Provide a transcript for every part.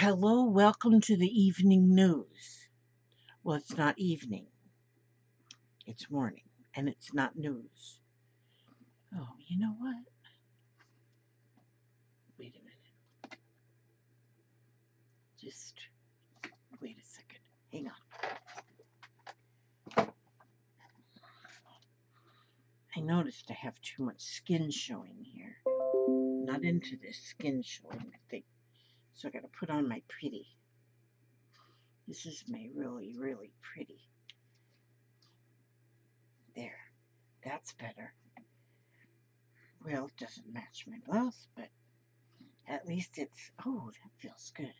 Hello, welcome to the evening news. Well, it's not evening, it's morning, and it's not news. Oh, you know what? Wait a minute. Just wait a second. Hang on. I noticed I have too much skin showing here. Not into this skin showing thing. So I gotta put on my pretty. This is my really, really pretty. There. That's better. Well, it doesn't match my blouse, but at least it's. Oh, that feels good.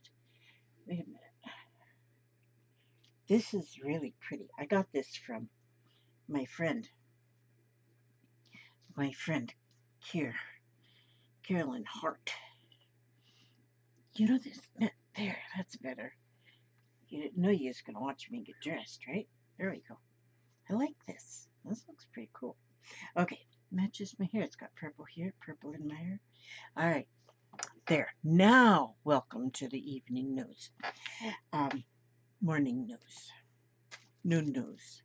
Wait a minute. This is really pretty. I got this from my friend Carolyn Hart. You know this? There, that's better. You didn't know you was going to watch me get dressed, right? There we go. I like this. This looks pretty cool. Okay, matches my hair. It's got purple here, purple in my hair. All right, there. Now, welcome to the evening news. Morning news. Noon news.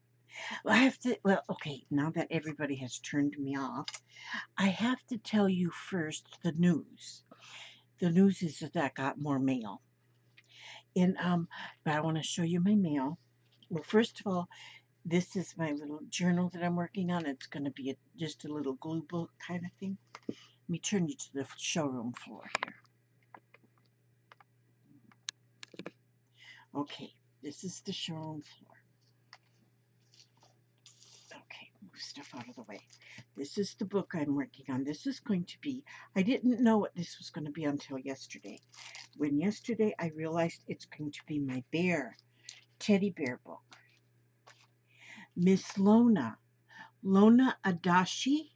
Okay, now that everybody has turned me off, I have to tell you first the news. The news is that I got more mail. And but I want to show you my mail. Well, first of all, this is my little journal that I'm working on. It's going to be just a little glue book kind of thing. Let me turn you to the showroom floor here. Okay, this is the showroom floor. Okay, move stuff out of the way. This is the book I'm working on. This is going to be, I didn't know what this was going to be until yesterday. When yesterday I realized it's going to be my teddy bear book. Miss Lona Adachi,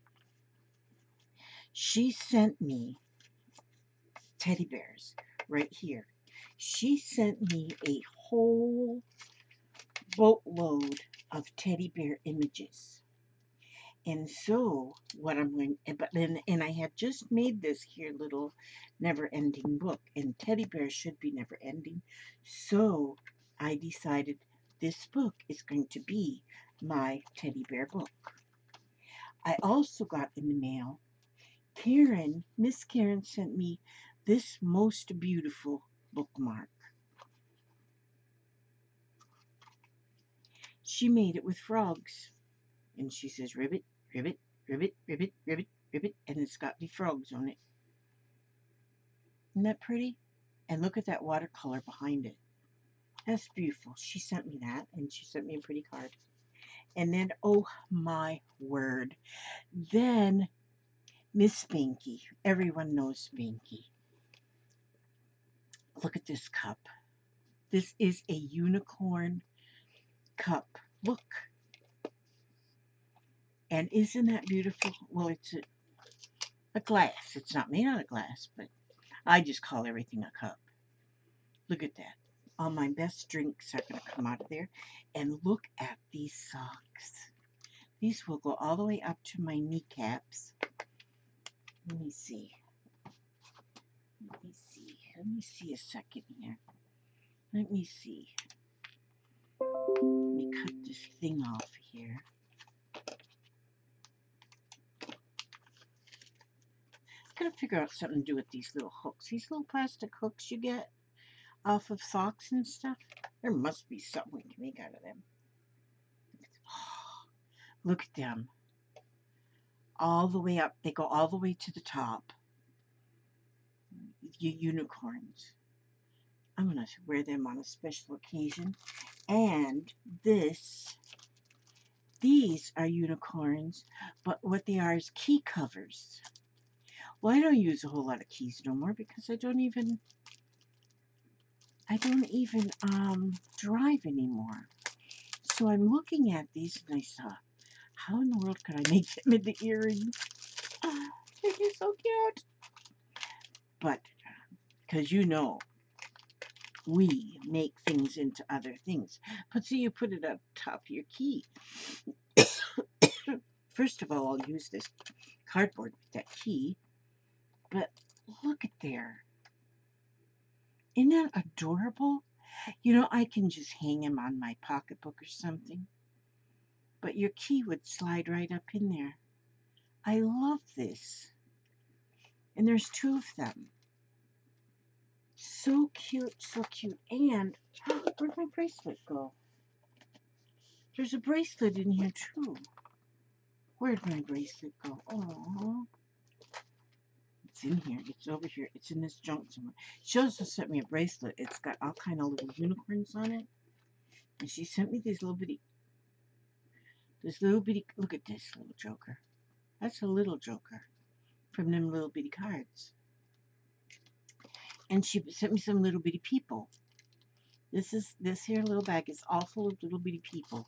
she sent me teddy bears right here. She sent me a whole boatload of teddy bear images. And so what I'm going, and I had just made this here little never-ending book, and teddy bears should be never-ending. So I decided this book is going to be my teddy bear book. I also got in the mail, Miss Karen sent me this most beautiful bookmark. She made it with frogs. And she says, ribbit, ribbit, ribbit, ribbit, ribbit, ribbit, and it's got the frogs on it. Isn't that pretty? And look at that watercolor behind it. That's beautiful. She sent me that, and she sent me a pretty card. And then, oh my word, then Miss Spanky. Everyone knows Spanky. Look at this cup. This is a unicorn cup. Look. And isn't that beautiful? Well, it's a glass. It's not made out of glass, but I just call everything a cup. Look at that. All my best drinks are going to come out of there. And look at these socks. These will go all the way up to my kneecaps. Let me see. Let me see a second here. Let me see. Let me cut this thing off here. Gotta figure out something to do with these little hooks. These little plastic hooks you get off of socks and stuff. There must be something we can make out of them. Oh, look at them. All the way up. They go all the way to the top. Unicorns. I'm gonna wear them on a special occasion. And these are unicorns, but what they are is key covers. Well, I don't use a whole lot of keys no more because I don't even drive anymore. So I'm looking at these and I saw, how in the world could I make them into earrings? They're so cute. But, because we make things into other things. But see, you put it up top of your key. First of all, I'll use this cardboard with that key. But look at there. Isn't that adorable? You know, I can just hang him on my pocketbook or something, but your key would slide right up in there. I love this. And there's two of them. So cute, so cute. And where'd my bracelet go? There's a bracelet in here too. Where'd my bracelet go? Oh, it's in here. It's over here. It's in this junk somewhere. She also sent me a bracelet. It's got all kind of little unicorns on it. And she sent me these little bitty, look at this little joker. That's a little joker from them little bitty cards. And she sent me some little bitty people. This here little bag is all full of little bitty people.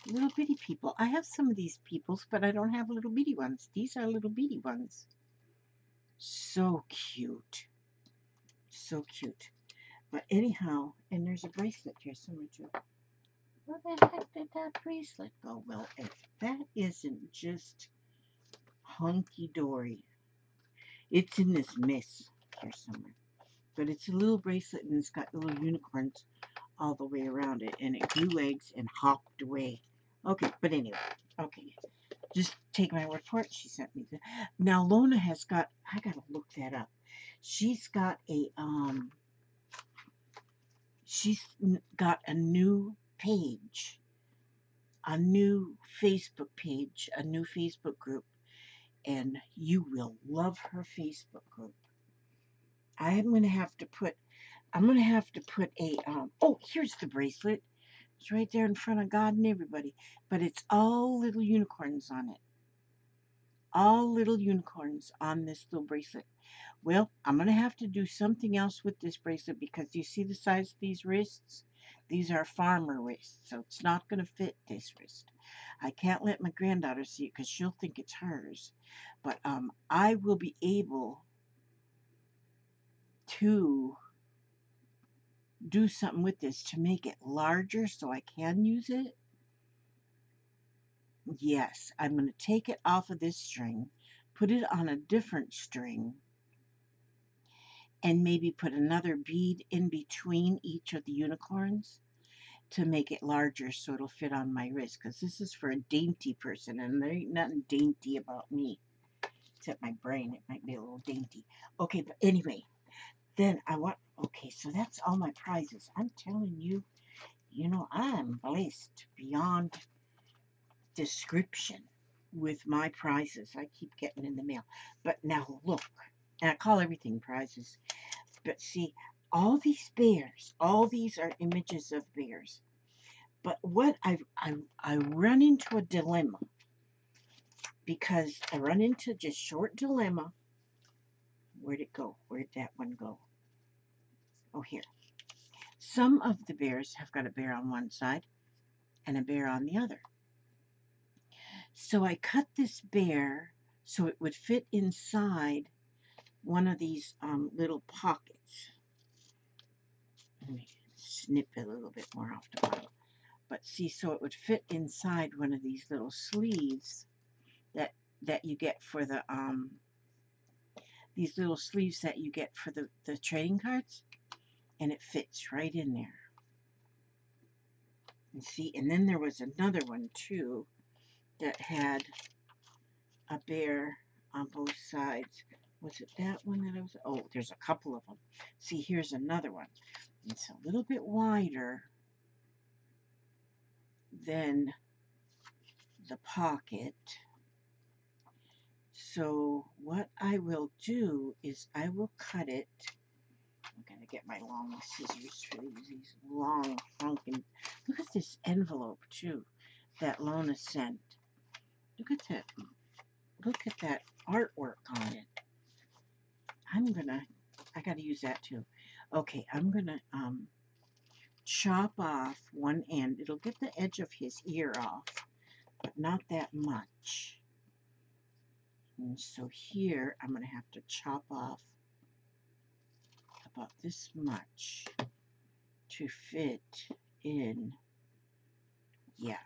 Little bitty people. I have some of these peoples, but I don't have little bitty ones. These are little bitty ones. So cute. So cute. But anyhow, and there's a bracelet here somewhere too. Where the heck did that bracelet go? Well, if that isn't just hunky-dory. It's in this mess here somewhere. But it's a little bracelet and it's got little unicorns all the way around it. And it grew legs and hopped away. Okay, but anyway. Okay. Just take my word for it. She sent me that. Now Lona has got, I gotta look that up. She's got a new page, a new Facebook page, a new Facebook group, and you will love her Facebook group. I'm gonna have to put a oh, here's the bracelet. It's right there in front of God and everybody, but it's all little unicorns on it. All little unicorns on this little bracelet. Well, I'm going to have to do something else with this bracelet because you see the size of these wrists? These are farmer wrists, so it's not going to fit this wrist. I can't let my granddaughter see it because she'll think it's hers. But I will be able to do something with this to make it larger so I can use it. Yes, I'm going to take it off of this string, put it on a different string, and maybe put another bead in between each of the unicorns to make it larger so it'll fit on my wrist, because this is for a dainty person and there ain't nothing dainty about me except my brain. It might be a little dainty. Okay, but anyway, then okay, so that's all my prizes. I'm telling you, you know, I'm blessed beyond description with my prizes I keep getting in the mail. But now look, and I call everything prizes. But see, all these bears, all these are images of bears. But what I run into a dilemma, because I run into just short dilemma. Where'd it go? Where'd that one go? Oh, here. Some of the bears have got a bear on one side and a bear on the other. So I cut this bear so it would fit inside one of these little pockets. Let me snip it a little bit more off the bottom. But see, so it would fit inside one of these little sleeves that you get for the these little sleeves that you get for the trading cards, and it fits right in there. And see, and then there was another one too that had a bear on both sides. Was it that one that I was? Oh, there's a couple of them. See, here's another one. It's a little bit wider than the pocket. So what I will do is I will cut it. I'm going to get my long scissors for these long honking. Look at this envelope too that Lona sent. Look at that. Look at that artwork on it. I got to use that too. Okay, I'm going to chop off one end. It'll get the edge of his ear off, but not that much. And so here I'm going to have to chop off about this much to fit in. Yeah,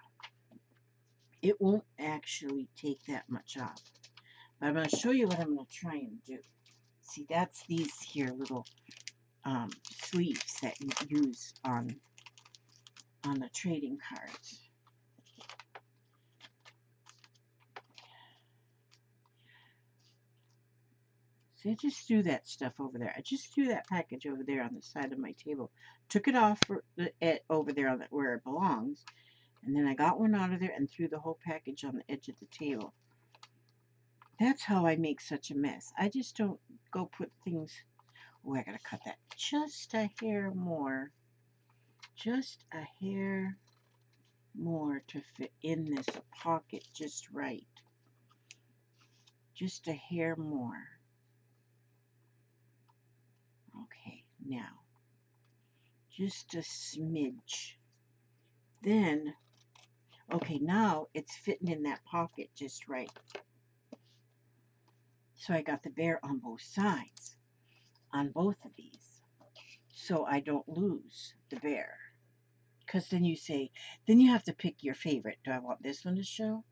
it won't actually take that much off, but I'm going to show you what I'm going to try and do. See, that's these here little sleeves that you use on the trading cards. See, I just threw that stuff over there. I just threw that package over there on the side of my table. Took it off over there on where it belongs. And then I got one out of there and threw the whole package on the edge of the table. That's how I make such a mess. I just don't go put things... Oh, I gotta cut that just a hair more. Just a hair more to fit in this pocket just right. Just a hair more. Okay, now, just a smidge. Then, okay, now it's fitting in that pocket just right. So I got the bear on both sides, on both of these, so I don't lose the bear. Because then you say, then you have to pick your favorite. Do I want this one to show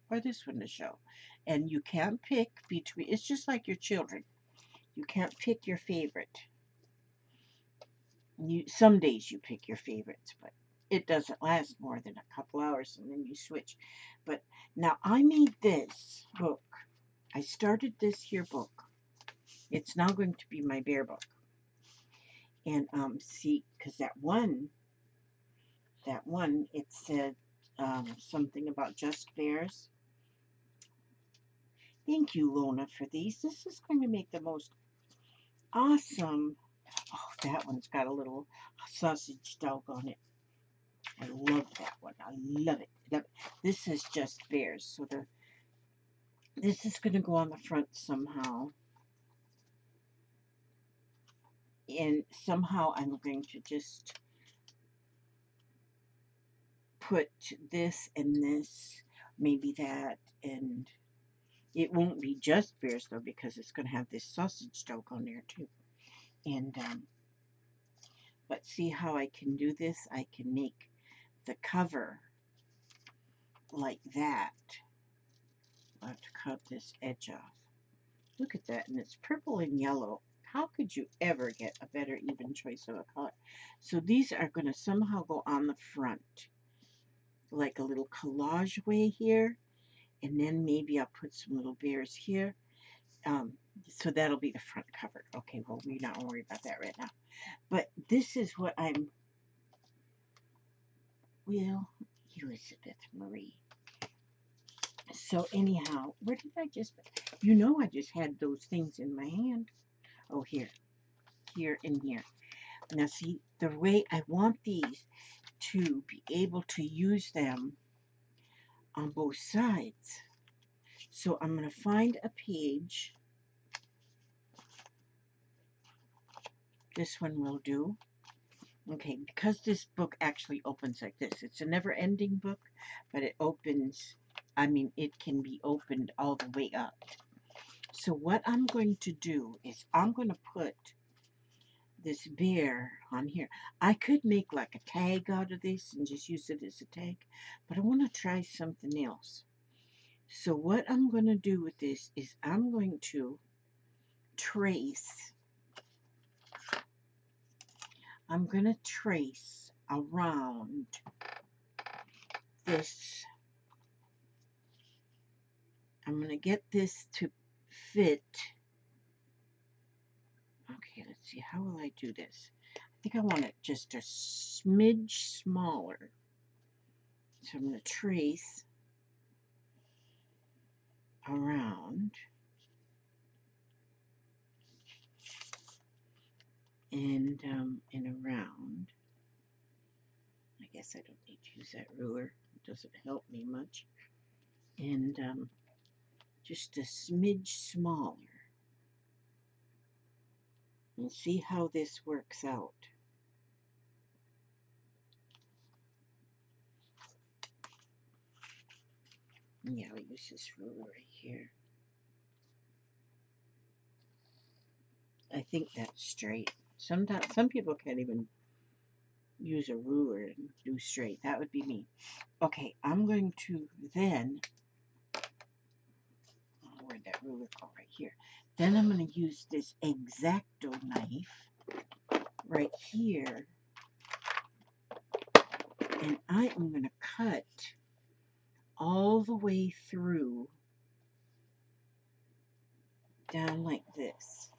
or this one to show? And you can't pick between, it's just like your children. You can't pick your favorite. Some days you pick your favorites, but it doesn't last more than a couple hours and then you switch. But now I made this book. I started this here book. It's now going to be my bear book. And see, because that one, it said something about just bears. Thank you, Lona, for these. This is going to make the most awesome. Oh, that one's got a little sausage dog on it. I love that one. I love it. Love it. This is just bears. So this is going to go on the front somehow. And somehow I'm going to just put this and this, maybe that, and it won't be just bears though because it's going to have this sausage dog on there too. And but see how I can do this? I can make the cover like that. I'll have to cut this edge off. Look at that, and it's purple and yellow. How could you ever get a better even choice of a color? So these are going to somehow go on the front, like a little collage way here, and then maybe I'll put some little bears here. So that'll be the front cover. Okay, well, we're not worried about that right now. But this is what I'm... Well, Elizabeth Marie. So anyhow, where did I just... You know I just had those things in my hand. Oh, here. Here and here. Now see, the way I want these to be able to use them on both sides. So I'm going to find a page. This one will do. Okay, because this book actually opens like this. It's a never-ending book, but it opens, I mean, it can be opened all the way up. So what I'm going to do is I'm going to put this bear on here. I could make like a tag out of this and just use it as a tag, but I want to try something else. So what I'm going to do with this is I'm going to trace. I'm going to trace around this. I'm going to get this to fit. Okay, let's see. How will I do this? I think I want it just a smidge smaller. So I'm going to trace around. And around. I guess I don't need to use that ruler. It doesn't help me much. And just a smidge smaller. And see how this works out. Yeah, I'll use this ruler right here. I think that's straight. Sometimes some people can't even use a ruler and do straight. That would be me. Okay, I'm going to then, where'd that ruler go? Right here. Then I'm going to use this X-Acto knife. right here, and I am going to cut all the way through down like this.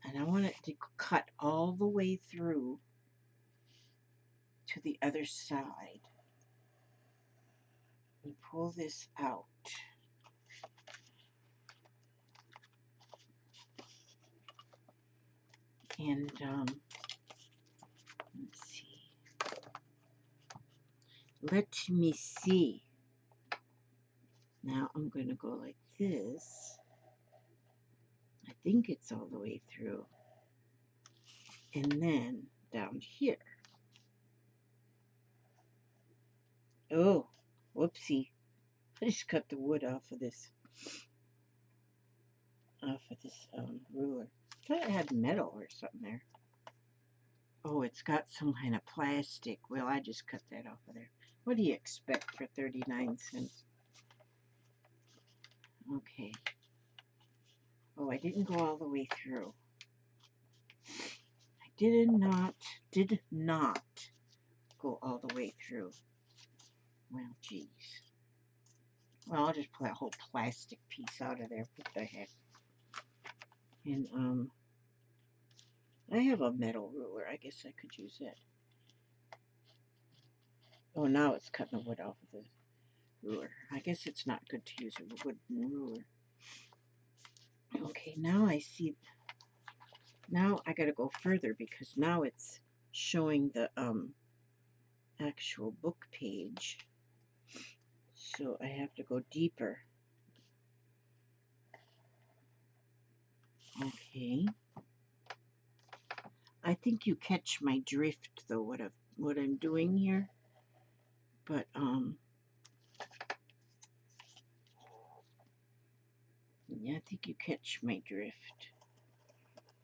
And I want it to cut all the way through to the other side. And pull this out. And let's see. Let me see. Now I'm going to go like this. I think it's all the way through. And then down here. Oh, whoopsie. I just cut the wood off of this ruler. I thought it had metal or something there. Oh, it's got some kind of plastic. Well, I just cut that off of there. What do you expect for 39 cents? Okay. Oh, I didn't go all the way through. I did not go all the way through. Well, geez. Well, I'll just pull that whole plastic piece out of there. What the heck? And, I have a metal ruler. I guess I could use it. Oh, now it's cutting the wood off of the ruler. I guess it's not good to use a wooden ruler. Okay, now I see. Now I got to go further because now it's showing the actual book page. So I have to go deeper. Okay. I think you catch my drift though, what I'm doing here. But yeah, I think you catch my drift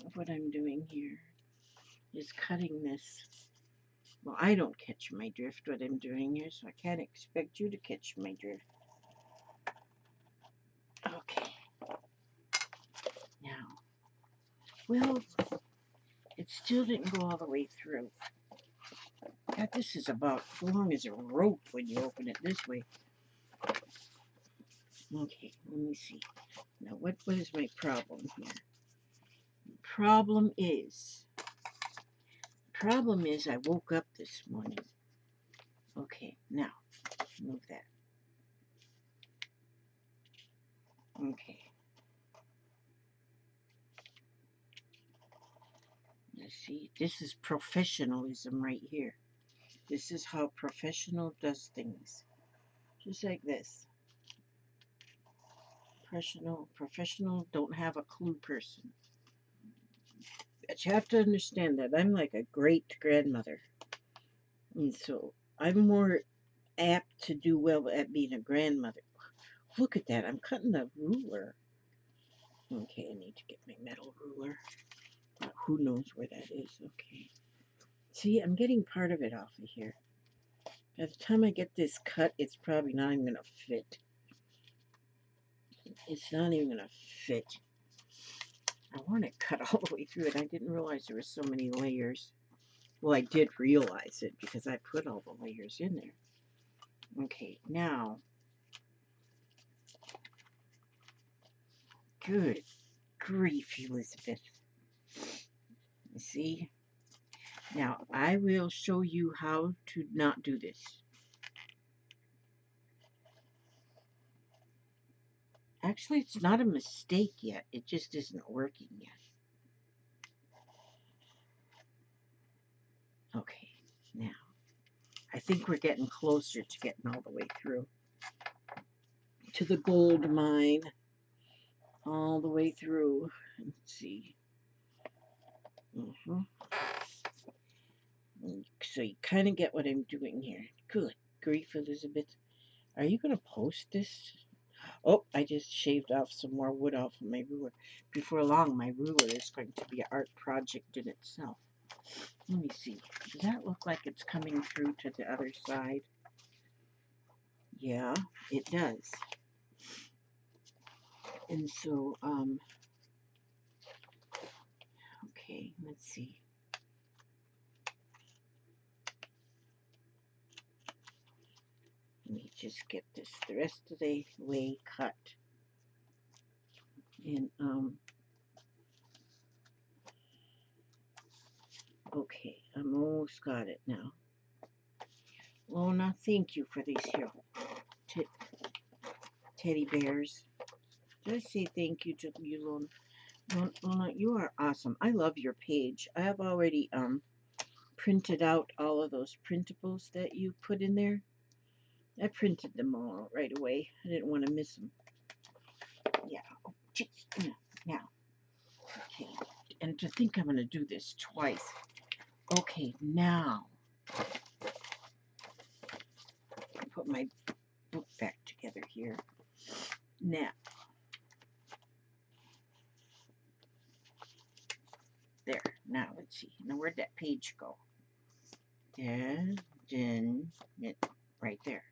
of what I'm doing here. Is cutting this. Well, I don't catch my drift what I'm doing here, so I can't expect you to catch my drift. Okay. Now, well, it still didn't go all the way through. God, this is about as long as a rope when you open it this way. Okay, let me see. Now, what is my problem here? The problem is I woke up this morning. Okay, now, move that. Okay. Let's see, this is professionalism right here. This is how professional does things. Just like this. Professional don't have a clue person. But you have to understand that I'm like a great grandmother. And so I'm more apt to do well at being a grandmother. Look at that. I'm cutting the ruler. Okay, I need to get my metal ruler. Who knows where that is? Okay. See, I'm getting part of it off of here. By the time I get this cut, it's probably not even going to fit. It's not even going to fit. I want it cut all the way through it. I didn't realize there were so many layers. Well, I did realize it because I put all the layers in there. Okay, now. Good grief, Elizabeth. See? Now, I will show you how to not do this. Actually, it's not a mistake yet. It just isn't working yet. Okay, now, I think we're getting closer to getting all the way through to the gold mine. All the way through. Let's see. So you kind of get what I'm doing here. Good grief, Elizabeth. Are you going to post this? Oh, I just shaved off some more wood off of my ruler. Before long, my ruler is going to be an art project in itself. Let me see. Does that look like it's coming through to the other side? Yeah, it does. And so, Let's see. Let me just get this the rest of the way cut. And okay, I'm almost got it now. Lona, thank you for these here teddy bears. Did I say thank you to you, Lona? Lona, you are awesome. I love your page. I have already printed out all of those printables that you put in there. I printed them all out right away. I didn't want to miss them. Yeah. Oh, now. Okay. And to think I'm going to do this twice. Okay, now. Put my book back together here. Now. There. Now, let's see. Now, where'd that page go? Right there.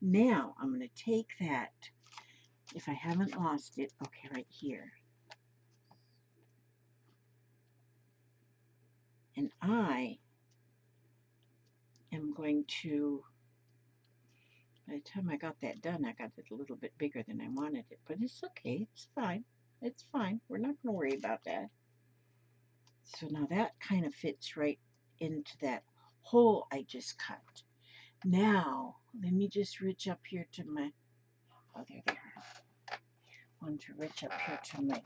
Now, I'm going to take that, if I haven't lost it, okay, right here. And I am going to, by the time I got that done, I got it a little bit bigger than I wanted it. But it's okay. It's fine. It's fine. We're not going to worry about that. So now that kind of fits right into that hole I just cut. Now, let me just reach up here to my, oh, there they are. I want to reach up here to my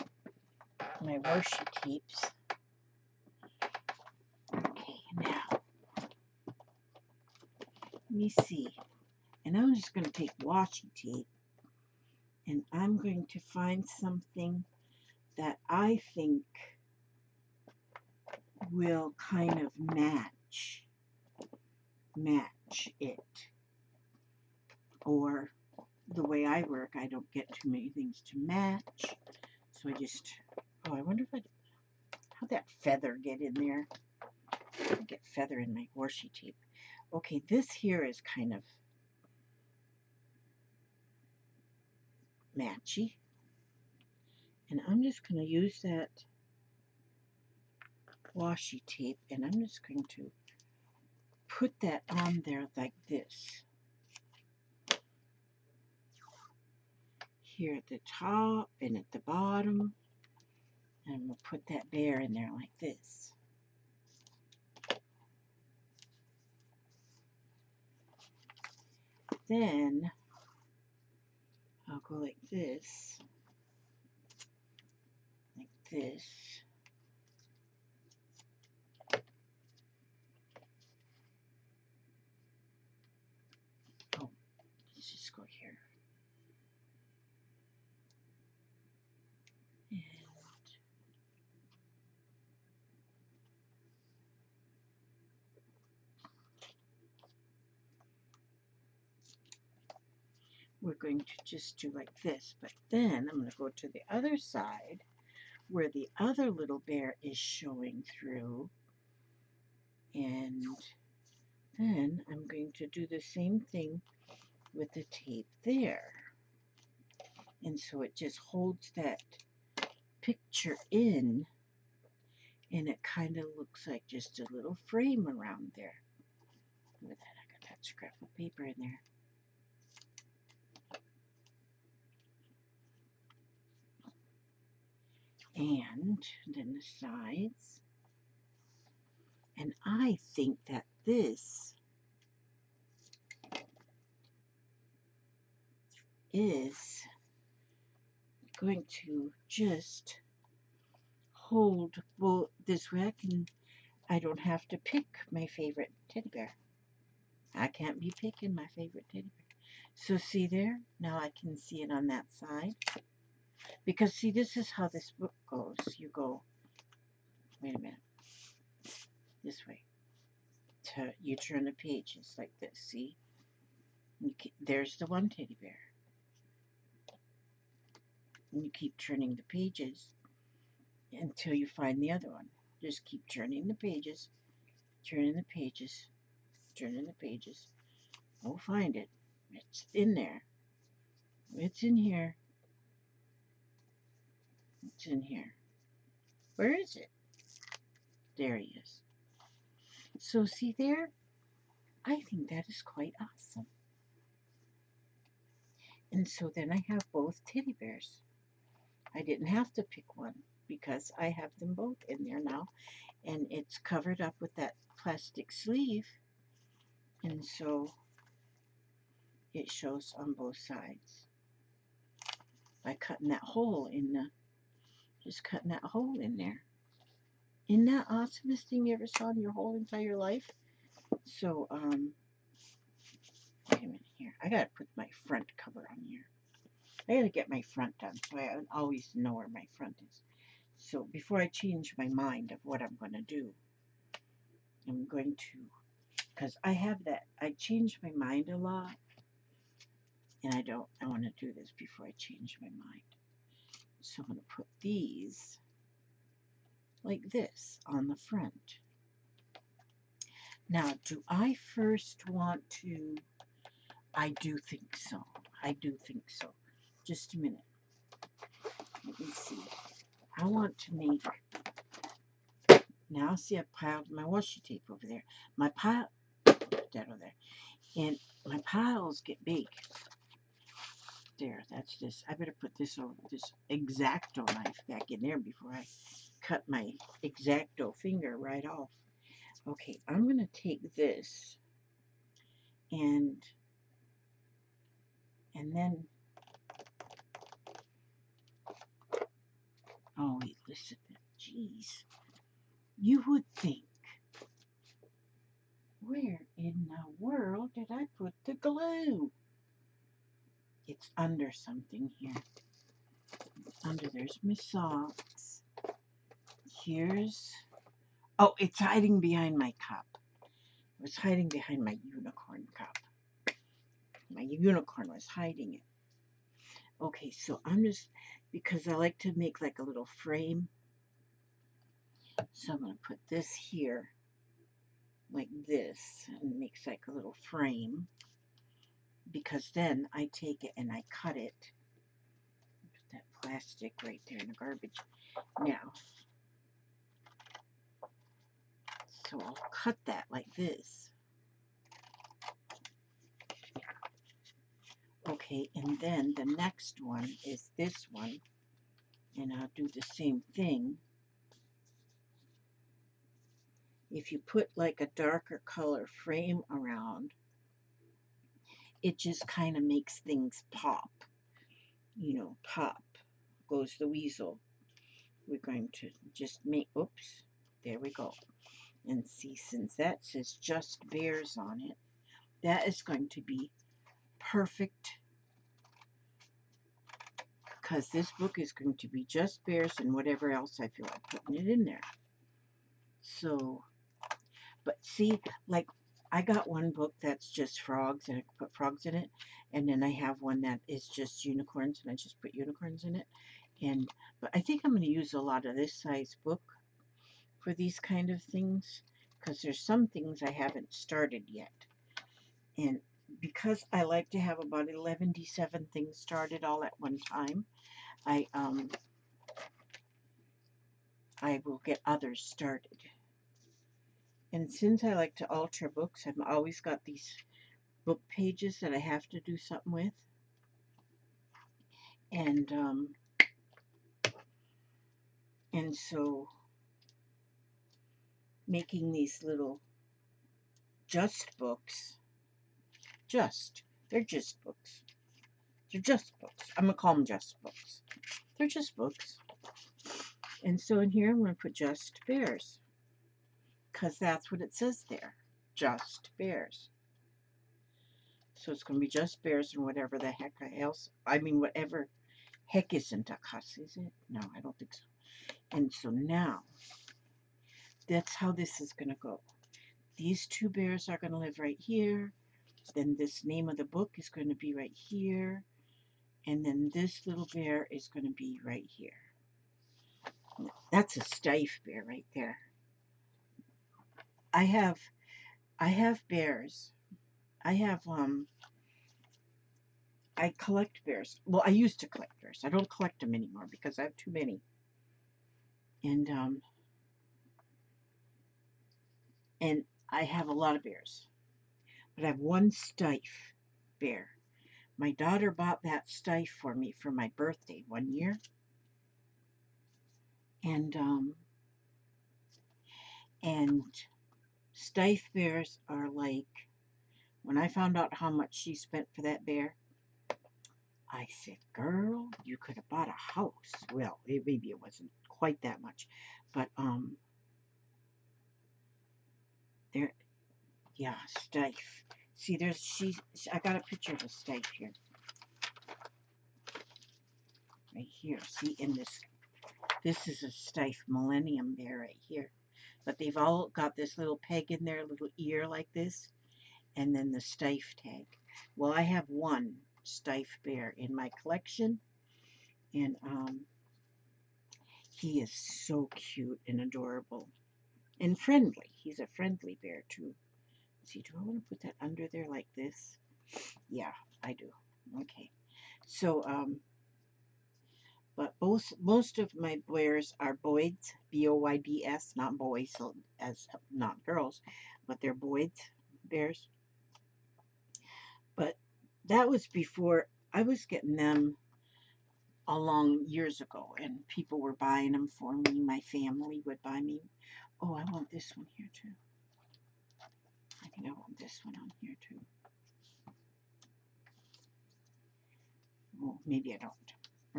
washi tapes. Okay, now, let me see. And I'm just going to take washi tape, and I'm going to find something that I think will kind of match it. Or the way I work, I don't get too many things to match. So I just, oh, I wonder if how'd that feather get in there? I get feather in my washi tape. Okay, this here is kind of matchy. And I'm just going to use that washi tape, and I'm just going to put that on there like this. Here at the top and at the bottom. And I'm going to put that bear in there like this. Then I'll go like this. Like this. Oh, let's just go here. And we're going to just do like this. But then I'm going to go to the other side where the other little bear is showing through. And then I'm going to do the same thing with the tape there. And so it just holds that picture in, and it kind of looks like just a little frame around there. Look at that, I got that scrap of paper in there. And then the sides. And I think that this is going to just hold, well, this way I don't have to pick my favorite teddy bear. I can't be picking my favorite teddy bear. So see there? Now I can see it on that side. Because see, this is how this book goes. You go, wait a minute, this way. You turn the pages like this, see? There's the one teddy bear. And you keep turning the pages until you find the other one. Just keep turning the pages, turning the pages, turning the pages. We'll find it. It's in there. It's in here. It's in here. Where is it? There he is. So see there? I think that is quite awesome. And so then I have both teddy bears. I didn't have to pick one because I have them both in there now. And it's covered up with that plastic sleeve. And so it shows on both sides by cutting that hole in the, just cutting that hole in there. Isn't that awesomest thing you ever saw in your whole entire life? So, wait a minute here. I gotta put my front cover on here. I gotta get my front done so I always know where my front is. So before I change my mind of what I'm gonna do, I'm going to, because I have that, I change my mind a lot, and I want to do this before I change my mind. So I'm going to put these like this on the front. Now, do I first want to, I do think so. I do think so. Just a minute. Let me see. I want to make, now see I piled my washi tape over there. My pile, that over there. And my piles get big. There, that's this. I better put this over this X-Acto knife back in there before I cut my X-Acto finger right off. Okay, I'm going to take this and then, oh wait, listen, jeez. You would think, where in the world did I put the glue? It's under something here. Under, there's my socks. Here's, oh, it's hiding behind my cup. It was hiding behind my unicorn cup. My unicorn was hiding it. Okay, so I'm just, because I like to make like a little frame, so I'm going to put this here, like this, and it makes like a little frame, because then I take it and I cut it. Put that plastic right there in the garbage. Now, so I'll cut that like this. Okay, and then the next one is this one, and I'll do the same thing. If you put like a darker color frame around, it just kind of makes things pop. You know, pop goes the weasel. We're going to just make, oops, there we go. And see, since that says Just Bears on it, that is going to be perfect, because this book is going to be Just Bears and whatever else I feel like putting it in there. So, but see, like, I got one book that's just frogs, and I put frogs in it, and then I have one that is just unicorns, and I just put unicorns in it. And but I think I'm going to use a lot of this size book for these kind of things, because there's some things I haven't started yet. And because I like to have about 11-7 things started all at one time, I will get others started. And since I like to alter books, I've always got these book pages that I have to do something with. And so making these little just books, they're just books. They're just books. I'm going to call them just books. They're just books. And so in here I'm going to put Just Bears, because that's what it says there. Just Bears. So it's going to be Just Bears and whatever the heck else. I mean, whatever heck isn't a cuss, is it? No, I don't think so. And so now, that's how this is going to go. These two bears are going to live right here. Then this name of the book is going to be right here. And then this little bear is going to be right here. That's a stiff bear right there. I have bears. I collect bears. Well, I used to collect bears. I don't collect them anymore because I have too many. And And I have a lot of bears, but I have one Steiff bear. My daughter bought that Steiff for me for my birthday one year. And Steiff bears are like, when I found out how much she spent for that bear, I said, girl, you could have bought a house. Well, maybe it wasn't quite that much, but there, yeah, Steiff. See, I got a picture of a Steiff here. Right here. See, in this is a Steiff Millennium Bear right here. But they've all got this little peg in their little ear like this, and then the Steiff tag. Well, I have one Steiff bear in my collection, and he is so cute and adorable and friendly. He's a friendly bear too. See, do I want to put that under there like this? Yeah, I do. Okay. So, but most of my bears are Boyds, B-O-Y-D-S, not boys, so as not girls, but they're Boyds bears. But that was before I was getting them along years ago, and people were buying them for me. My family would buy me. Oh, I want this one here too. I think I want this one on here too. Oh, maybe I don't.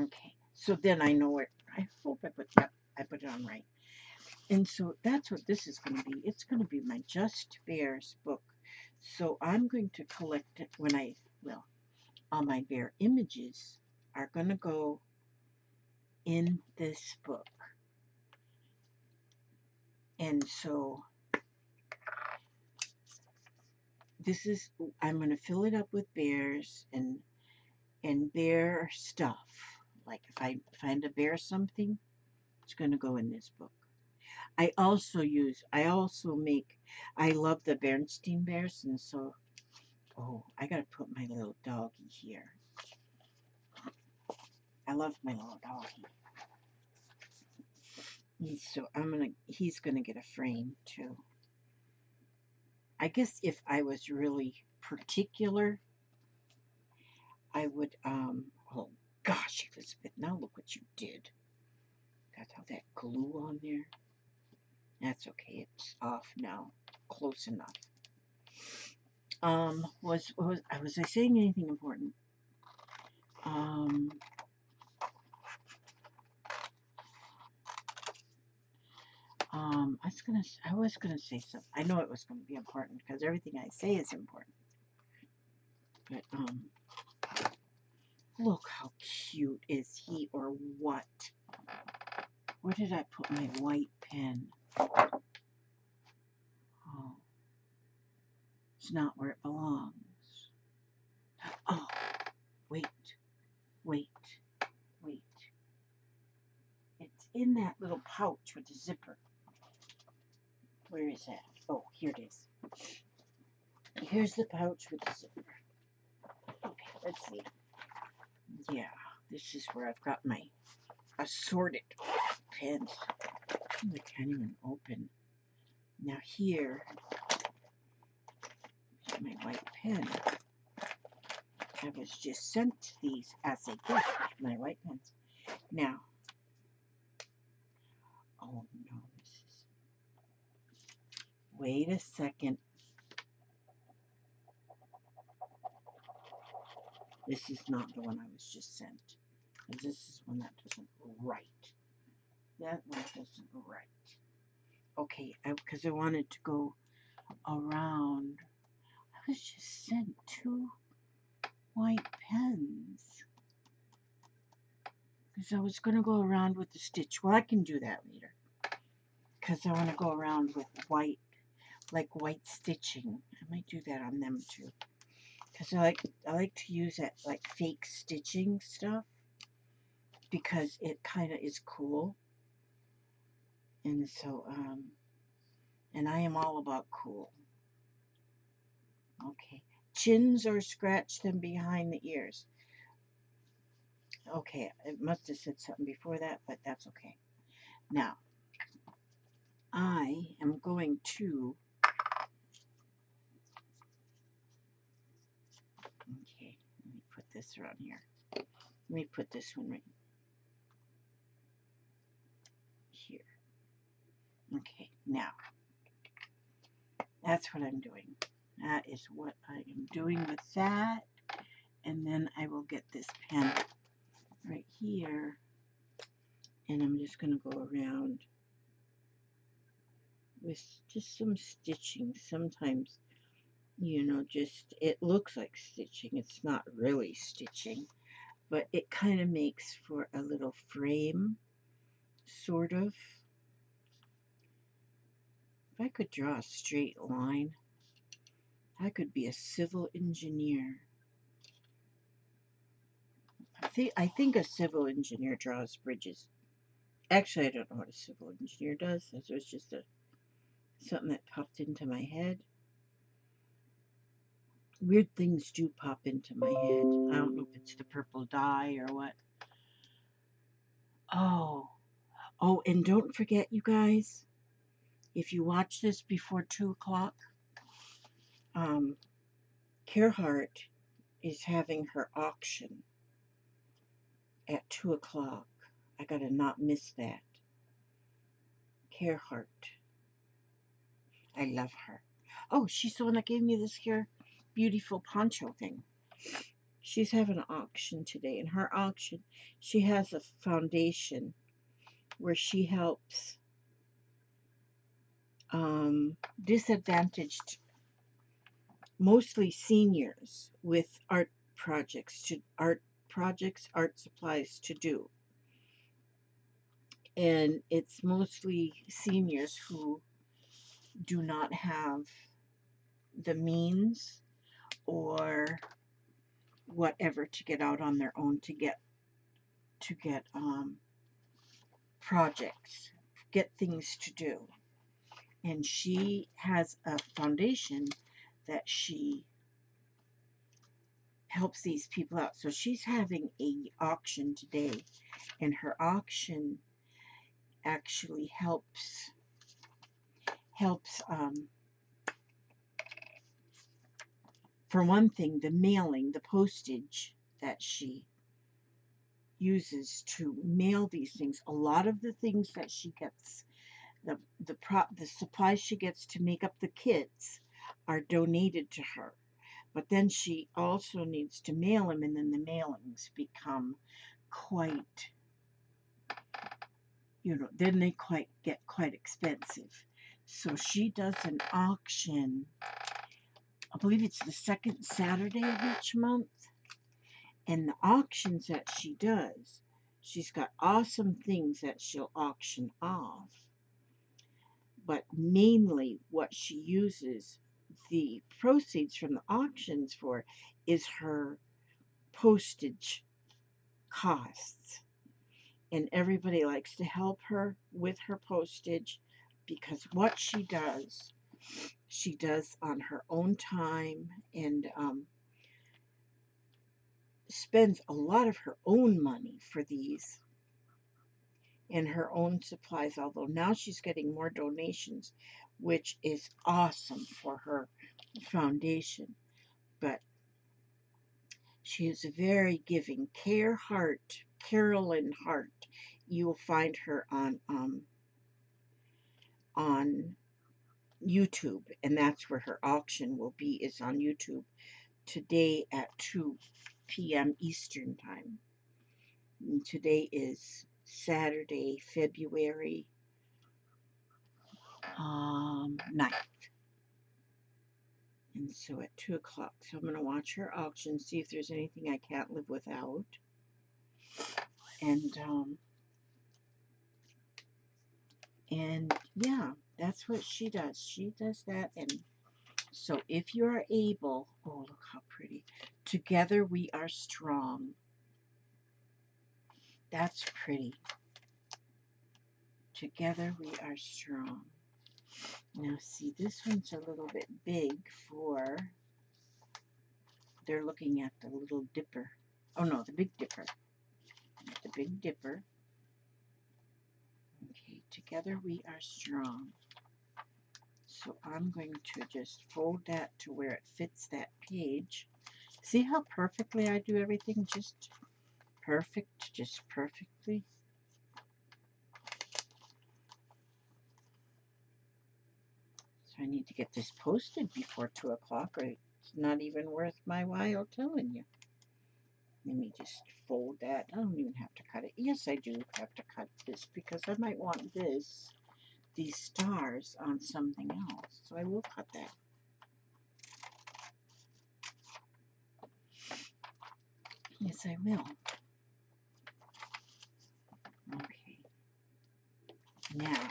Okay. So then I know where. I hope I put that. I put it on right. And so that's what this is going to be. It's going to be my Just Bears book. So I'm going to collect it when all my bear images are going to go in this book. And so I'm going to fill it up with bears and bear stuff. Like if I find a bear something, it's going to go in this book. I also make, I love the Bernstein bears, and so, oh, I gotta put my little doggy here. I love my little doggy. So he's gonna get a frame too. I guess if I was really particular, I would, oh gosh, Elizabeth, now look what you did. Got all that glue on there. That's okay, it's off now. Close enough. Was I saying anything important? I was gonna say something. I know it was gonna be important because everything I say is important. But look how cute is he, or what? Where did I put my white pen? Oh, it's not where it belongs. Oh, wait. It's in that little pouch with the zipper. Where is that? Oh, here it is. Here's the pouch with the zipper. Okay, let's see. Yeah, this is where I've got my assorted pens. I can't even open. Now here is my white pen. I was just sent these as a gift, my white pens. Now, oh no, wait a second. This is not the one I was just sent. This is one that doesn't write. That one doesn't write. Okay, because I wanted to go around. I was just sent 2 white pens. Because I was going to go around with the stitch. Well, I can do that later. Because I want to go around with white, like white stitching. I might do that on them too. Because I like to use that like fake stitching stuff. Because it kind of is cool. And so, and I am all about cool. Okay. Chins or scratch them behind the ears. Okay, it must have said something before that, but that's okay. Now, I am going to this around here. Let me put this one right here. Okay, now that's what I'm doing. That is what I am doing with that. And then I will get this pen right here. And I'm just going to go around with just some stitching. Sometimes, you know, just it looks like stitching. It's not really stitching, but it kind of makes for a little frame, sort of. If I could draw a straight line, I could be a civil engineer. I think a civil engineer draws bridges. Actually, I don't know what a civil engineer does. It was just something that popped into my head. Weird things do pop into my head. I don't know if it's the purple dye or what. Oh, and don't forget, you guys, if you watch this before 2 o'clock, Hart is having her auction at 2 o'clock. I gotta not miss that. Hart. I love her. Oh, she's the one that gave me this here beautiful poncho thing. She's having an auction today. In her auction, she has a foundation where she helps disadvantaged, mostly seniors, with art supplies to do. And it's mostly seniors who do not have the means or whatever to get out on their own to get projects, get things to do. And she has a foundation that she helps these people out. So she's having a auction today, and her auction actually helps for one thing, the mailing, the postage that she uses to mail these things. A lot of the things that she gets, the supplies she gets to make up the kits are donated to her. But then she also needs to mail them, and then the mailings become quite, you know, then they get quite expensive. So she does an auction, I believe it's the second Saturday of each month. And the auctions that she does, she's got awesome things that she'll auction off. But mainly what she uses the proceeds from the auctions for is her postage costs. And everybody likes to help her with her postage, because what she does on her own time, and spends a lot of her own money for these and her own supplies, although now she's getting more donations, which is awesome for her foundation. But she is a very giving. Carolyn Hart. You will find her on YouTube, and that's where her auction will be, is on YouTube today at 2 p.m. Eastern Time. And today is Saturday, February 9th. And so at 2 o'clock. So I'm going to watch her auction, see if there's anything I can't live without. And yeah, that's what she does. She does that. And so if you are able, oh, look how pretty. Together we are strong. That's pretty. Together we are strong. Now see, this one's a little bit big for, they're looking at the Little Dipper. Oh no, the Big Dipper. The Big Dipper. Okay, together we are strong. So I'm going to just fold that to where it fits that page. See how perfectly I do everything? Just perfect, just perfectly. So I need to get this posted before 2 o'clock, or it's not even worth my while telling you. Let me just fold that. I don't even have to cut it. Yes, I do have to cut this because I might want these stars on something else. So I will cut that. Yes, I will. Okay. Now,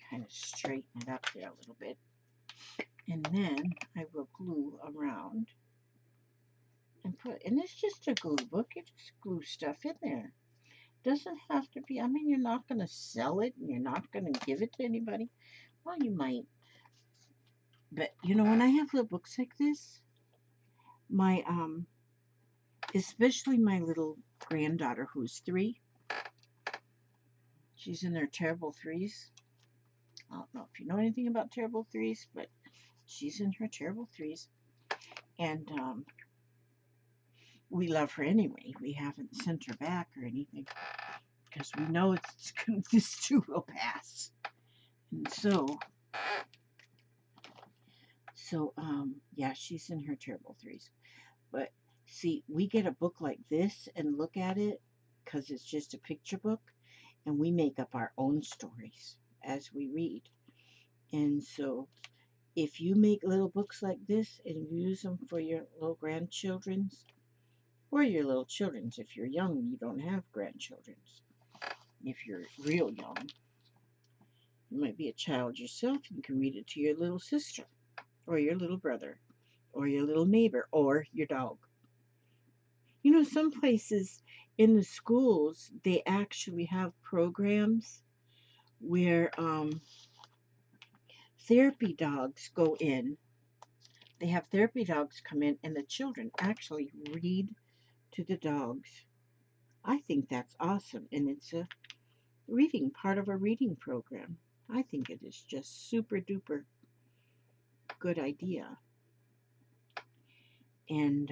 kind of straighten it up there a little bit. And then I will glue around and it's just a glue book. You just glue stuff in there. Doesn't have to be, I mean, you're not going to sell it and you're not going to give it to anybody. Well, you might. But, you know, when I have little books like this, my, especially my little granddaughter who's 3, she's in her terrible 3s. I don't know if you know anything about terrible 3s, but she's in her terrible 3s. And we love her anyway. We haven't sent her back or anything because we know this too will pass. And yeah, she's in her terrible 3s. But see, we get a book like this and look at it because it's just a picture book, and we make up our own stories as we read. And so if you make little books like this and use them for your little grandchildren's, or your little children's, if you're young, you don't have grandchildren's. If you're real young, you might be a child yourself, and you can read it to your little sister, or your little brother, or your little neighbor, or your dog. You know, some places in the schools, they actually have programs where therapy dogs go in. They have therapy dogs come in, and the children actually read to the dogs. I think that's awesome, and it's a part of a reading program. I think it is just super duper good idea. And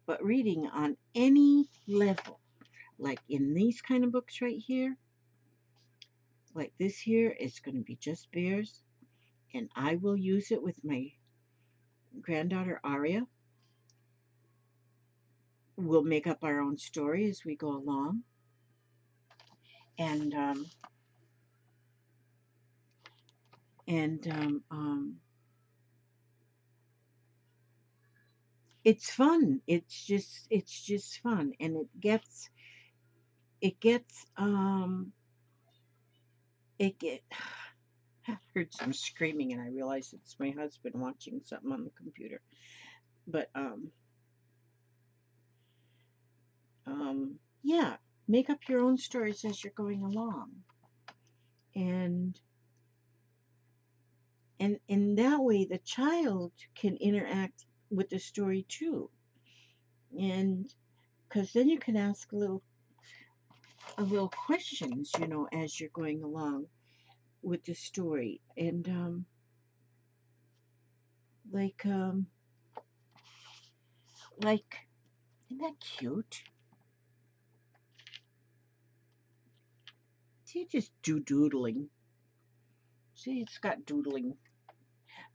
but reading on any level, like in these kind of books right here, like this here, it's going to be just bears, and I will use it with my granddaughter Aria. We'll make up our own story as we go along, and and it's fun. It's just fun, and it gets it get. I heard some screaming, and I realized it's my husband watching something on the computer. But yeah, make up your own stories as you're going along, and in that way the child can interact with the story too, and because then you can ask a little questions, you know, as you're going along with the story, and like like isn't that cute? See, just doodling. See, it's got doodling.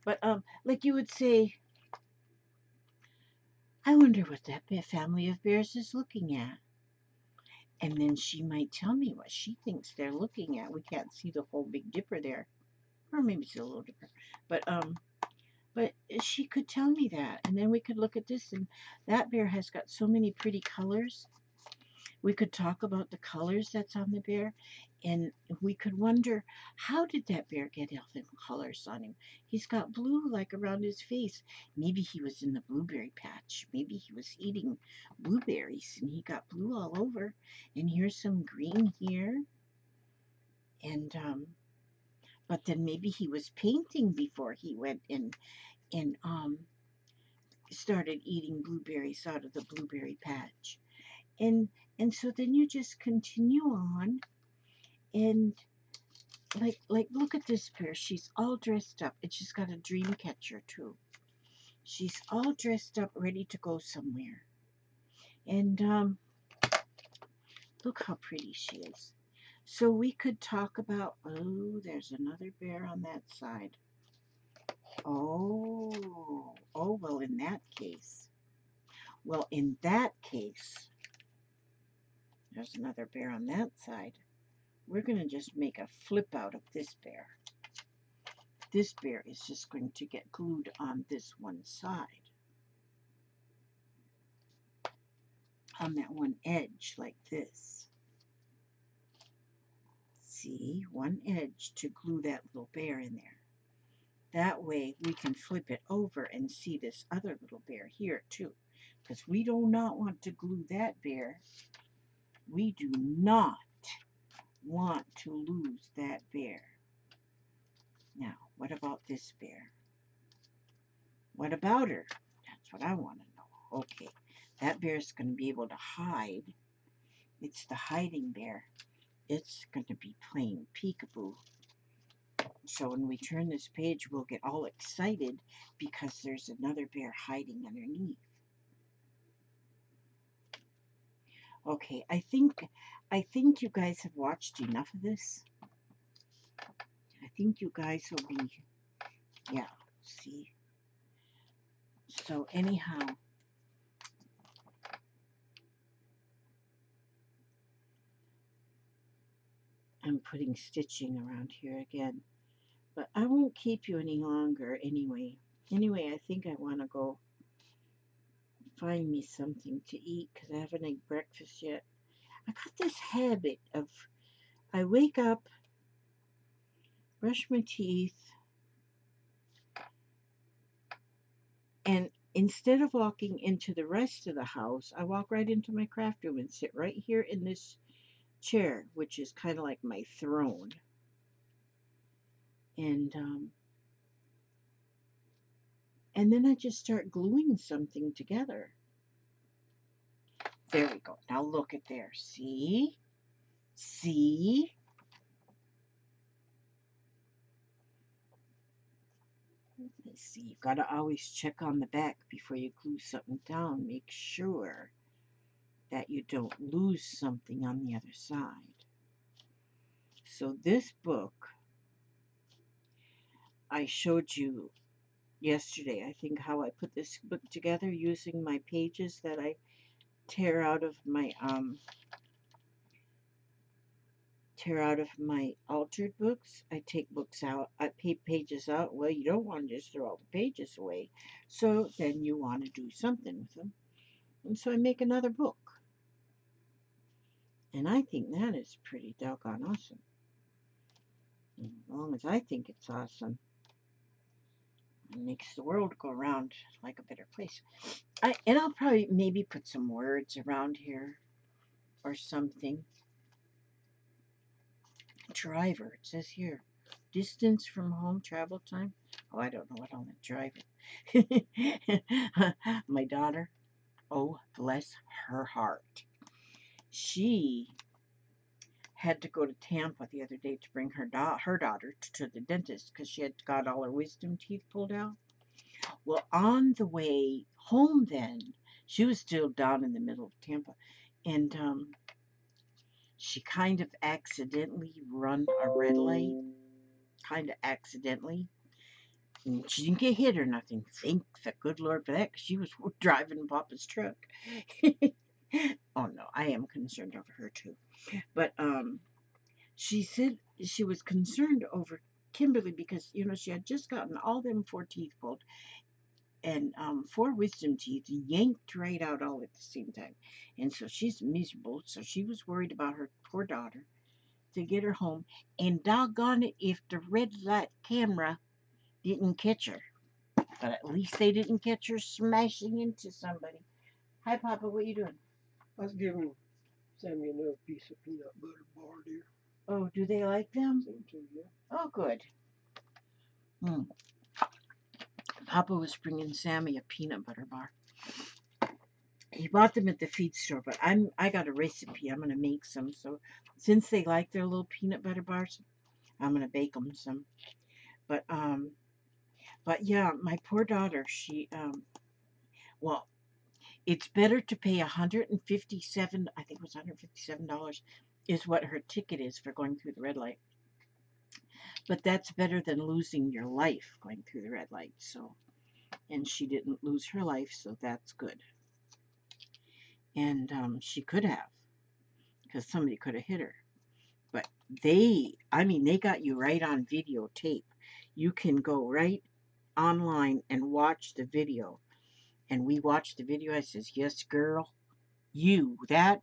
But like you would say, I wonder what that family of bears is looking at. And then she might tell me what she thinks they're looking at. We can't see the whole Big Dipper there. Or maybe it's a little dipper. But she could tell me that. And then we could look at this, and that bear has got so many pretty colors. We could talk about the colors that's on the bear, and we could wonder, how did that bear get all the colors on him? He's got blue like around his face. Maybe he was in the blueberry patch. Maybe he was eating blueberries and he got blue all over. And here's some green here. And but then maybe he was painting before he went and started eating blueberries out of the blueberry patch. And so then you just continue on, and look at this bear. She's all dressed up, and she's got a dream catcher too. She's all dressed up, ready to go somewhere. And look how pretty she is. So we could talk about, oh, there's another bear on that side. Oh, well, in that case, there's another bear on that side. We're going to just make a flip out of this bear. This bear is just going to get glued on this one side, on that one edge like this. See, one edge to glue that little bear in there. That way we can flip it over and see this other little bear here too, because we do not want to glue that bear. We do not want to lose that bear. Now, what about this bear? What about her? That's what I want to know. Okay, that bear is going to be able to hide. It's the hiding bear. It's going to be playing peekaboo. So when we turn this page, we'll get all excited because there's another bear hiding underneath. Okay, I think you guys have watched enough of this. I think you guys will be, yeah, see. So anyhow, I'm putting stitching around here again. But I won't keep you any longer anyway. Anyway, I think I want to go find me something to eat because I haven't had breakfast yet. I got this habit of I wake up, brush my teeth, and instead of walking into the rest of the house, I walk right into my craft room and sit right here in this chair, which is kind of like my throne. And then I just start gluing something together. There we go. Now look at there. See? See? Let's see. You've got to always check on the back before you glue something down. Make sure that you don't lose something on the other side. So this book, I showed you yesterday, I think, how I put this book together using my pages that I tear out of my altered books. I take books out, I take pages out. Well, you don't want to just throw all the pages away, so then you want to do something with them. And so I make another book. And I think that is pretty doggone awesome. And as long as I think it's awesome, it makes the world go around like a better place. And I'll probably maybe put some words around here or something. Driver, it says here. Distance from home, travel time. Oh, I don't know what I'm driving. My daughter, oh, bless her heart. She had to go to Tampa the other day to bring her daughter to the dentist because she had got all her wisdom teeth pulled out. Well, on the way home then, she was still down in the middle of Tampa, and she kind of accidentally run a red light, kind of accidentally. And she didn't get hit or nothing. Thank the good Lord for that, because she was driving Papa's truck. Oh no, I am concerned over her too. But she said she was concerned over Kimberly because, you know, she had just gotten all them 4 teeth pulled and 4 wisdom teeth yanked right out all at the same time. And so she's miserable. So she was worried about her poor daughter to get her home. And doggone it, if the red light camera didn't catch her. But at least they didn't catch her smashing into somebody. Hi, Papa, what are you doing? I was giving Sammy another piece of peanut butter bar, dear. Oh, do they like them? Seem to, yeah. Oh, good. Papa was bringing Sammy a peanut butter bar. He bought them at the feed store, but I got a recipe. I'm going to make some. So since they like their little peanut butter bars, I'm gonna bake them some. But yeah, my poor daughter, well, it's better to pay 157, I think it was $157 is what her ticket is for going through the red light. But that's better than losing your life going through the red light. So, and she didn't lose her life, so that's good. And she could have, because somebody could have hit her. But they got you right on videotape. You can go right online and watch the video. And we watched the video. I says, yes, girl, that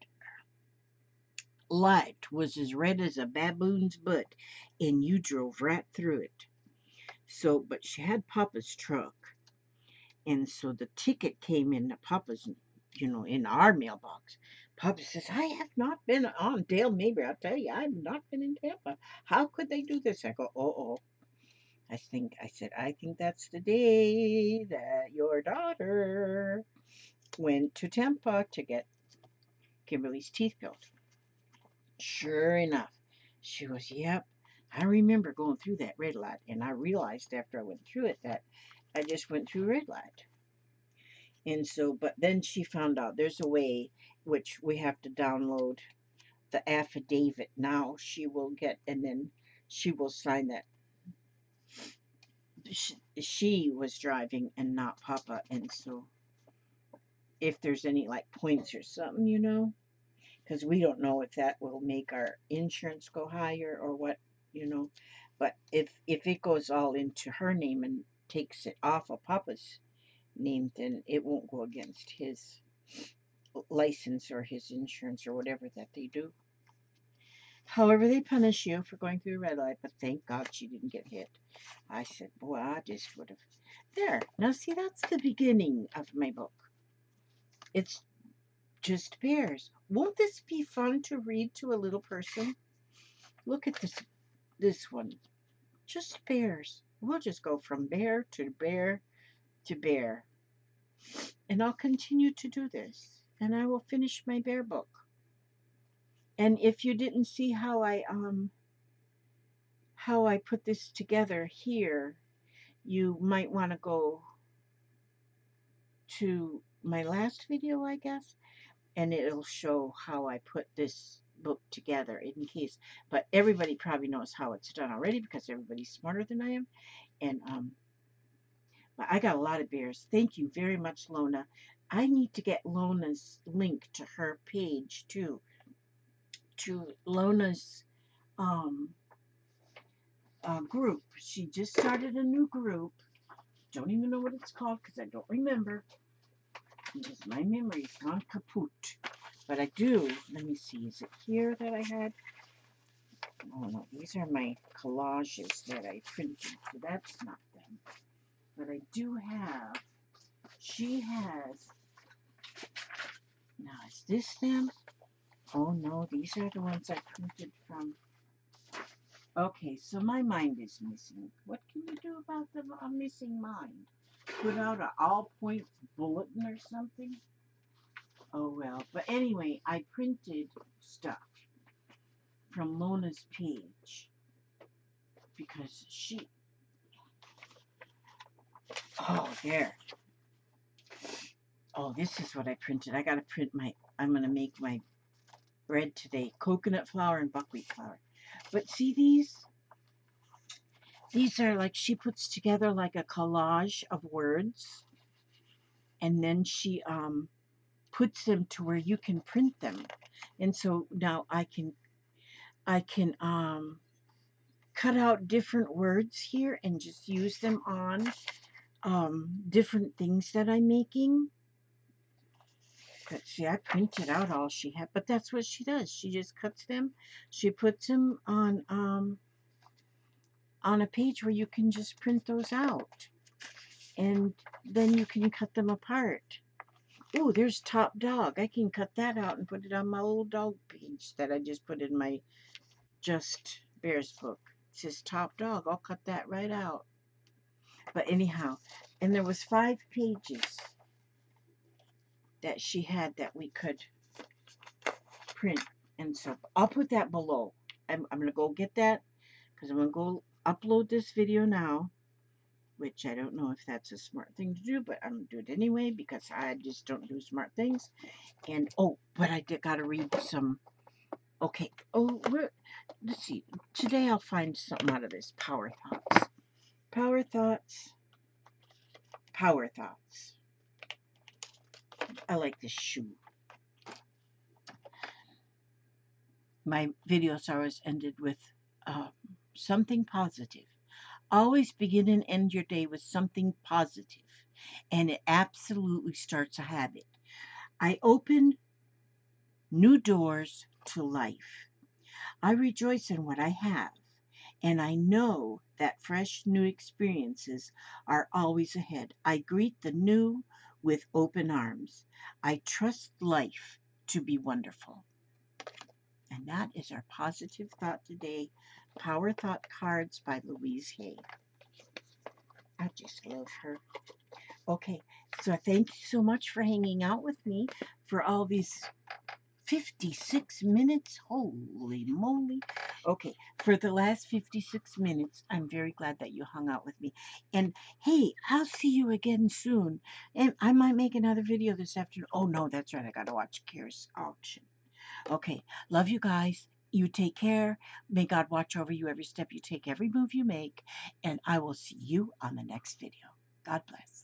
light was as red as a baboon's butt, and you drove right through it. So, but she had Papa's truck, and so the ticket came in Papa's, in our mailbox. Papa says, I have not been on Dale Mabry. I'll tell you, I have not been in Tampa. How could they do this? I go, oh. I think that's the day that your daughter went to Tampa to get Kimberly's teeth pulled. Sure enough, she goes, yep, I remember going through that red light. And I realized after I went through it that I just went through red light. And so, but then she found out there's a way which we have to download the affidavit. Now she will get, and then she will sign that she was driving and not Papa. And so if there's any like points or something, because we don't know if that will make our insurance go higher or what. But if it goes all into her name and takes it off of Papa's name, then it won't go against his license or his insurance or whatever that they do. However, they punish you for going through a red light, but thank God she didn't get hit. I said, boy, I just would have. There. Now, see, that's the beginning of my book. It's just bears. Won't this be fun to read to a little person? Look at this one. Just bears. We'll just go from bear to bear to bear. And I'll continue to do this. And I will finish my bear book. And if you didn't see how I put this together here, you might want to go to my last video, I guess, and it'll show how I put this book together in case. But everybody probably knows how it's done already because everybody's smarter than I am. And but I got a lot of bears. Thank you very much, Lona. I need to get Lona's link to her page too. To Lona's group. She just started a new group. Don't even know what it's called because I don't remember. Because my memory's gone kaput. But I do. Let me see. Is it here that I had? Oh no, these are my collages that I printed. So that's not them. But I do have. She has. Now is this them? Oh no, these are the ones I printed from. Okay, so my mind is missing. What can you do about a missing mind? Put out an all points bulletin or something? Oh well. But anyway, I printed stuff from Lona's page because she. Oh, there. Oh, this is what I printed. I gotta print I'm gonna make my bread today. Coconut flour and buckwheat flour. But see these? These are like she puts together like a collage of words, and then she puts them to where you can print them. And so now I can cut out different words here and just use them on different things that I'm making. But see, I printed out all she had, but that's what she does. She just cuts them. She puts them on a page where you can just print those out, and then you can cut them apart. Oh, there's Top Dog. I can cut that out and put it on my little dog page that I just put in my Just Bears book. It says Top Dog. I'll cut that right out. But anyhow, and there was 5 pages that she had that we could print. And so I'll put that below. I'm going to go get that because I'm going to go upload this video now, which I don't know if that's a smart thing to do, but I'm going to do it anyway because I just don't do smart things. And, oh, but I got to read some, okay, oh, let's see, today I'll find something out of this, Power Thoughts. Power Thoughts, Power Thoughts. I like this shoe. My videos always ended with something positive. Always begin and end your day with something positive, and it absolutely starts a habit. I open new doors to life. I rejoice in what I have, and I know that fresh new experiences are always ahead. I greet the new with open arms. I trust life to be wonderful. And that is our positive thought today. Power Thought Cards by Louise Hay. I just love her. Okay, so thank you so much for hanging out with me for all these 56 minutes. Holy moly. Okay, for the last 56 minutes, I'm very glad that you hung out with me. And hey, I'll see you again soon. And I might make another video this afternoon. Oh, no, that's right. I got to watch Kira's auction. Okay, love you guys. You take care. May God watch over you every step you take, every move you make. And I will see you on the next video. God bless.